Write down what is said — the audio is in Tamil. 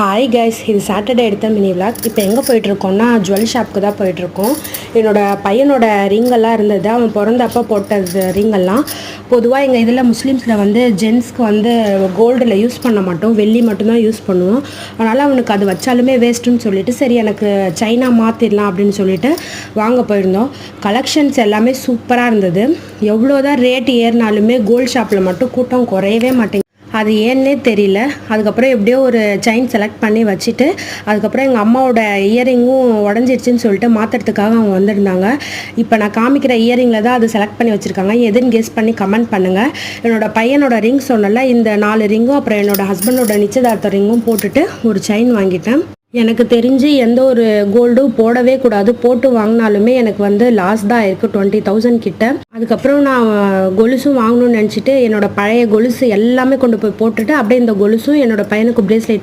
ஹாய் கைஸ், இது சாட்டர்டே எடுத்த மினி விளாக். இப்போ எங்கே போயிட்டுருக்கோம்னா ஜுவல் ஷாப்புக்கு தான் போயிட்டுருக்கோம். என்னோடய பையனோட ரிங்கெல்லாம் இருந்தது, அவன் பிறந்தப்போ போட்டது ரிங்கெல்லாம். பொதுவாக எங்கள் இதில் முஸ்லீம்ஸில் வந்து ஜென்ஸ்க்கு வந்து கோல்டில் யூஸ் பண்ண மாட்டோம், வெள்ளி மட்டும்தான் யூஸ் பண்ணுவோம். அதனால் அவனுக்கு அது வச்சாலுமே வேஸ்ட்டுன்னு சொல்லிட்டு சரி எனக்கு சைனா மாற்றிடலாம் அப்படின்னு சொல்லிட்டு வாங்க போயிருந்தோம். கலெக்ஷன்ஸ் எல்லாமே சூப்பராக இருந்தது. எவ்வளோதான் ரேட் ஏறினாலுமே கோல்டு ஷாப்பில் மட்டும் கூட்டம் குறையவே மாட்டேங்குது. அது ஏன்னே தெரியல. அதுக்கப்புறம் எப்படியோ ஒரு செயின் செலக்ட் பண்ணி வச்சுட்டு அதுக்கப்புறம் எங்கள் அம்மாவோட இயரிங்கும் உடஞ்சிடுச்சின்னு சொல்லிட்டு மாற்றுறதுக்காக அவங்க வந்திருந்தாங்க. இப்போ நான் காமிக்கிற இயரிங்கில் தான் அது செலக்ட் பண்ணி வச்சுருக்காங்க. எதுன்னு கெஸ் பண்ணி கமெண்ட் பண்ணுங்கள். என்னோடய பையனோட ரிங் சொன்னல, இந்த 4 ரிங்கும் அப்புறம் என்னோடய ஹஸ்பண்டோட நிச்சயதார்த்த ரிங்கும் போட்டுட்டு ஒரு செயின் வாங்கிட்டேன். எனக்கு தெரிஞ்சு எந்த ஒரு கோல்டும் போடவே கூடாது, போட்டு வாங்கினாலுமே எனக்கு வந்து லாஸ் தான் இருக்குது 20,000 கிட்ட. அதுக்கப்புறம் நான் கொலுசும் வாங்கணும்னு நினச்சிட்டு என்னோடய பழைய கொலுசு எல்லாமே கொண்டு போய் போட்டுட்டு அப்படியே இந்த கொலுசும் என்னோடய பையனுக்கு பிரேஸ்லெட்டும்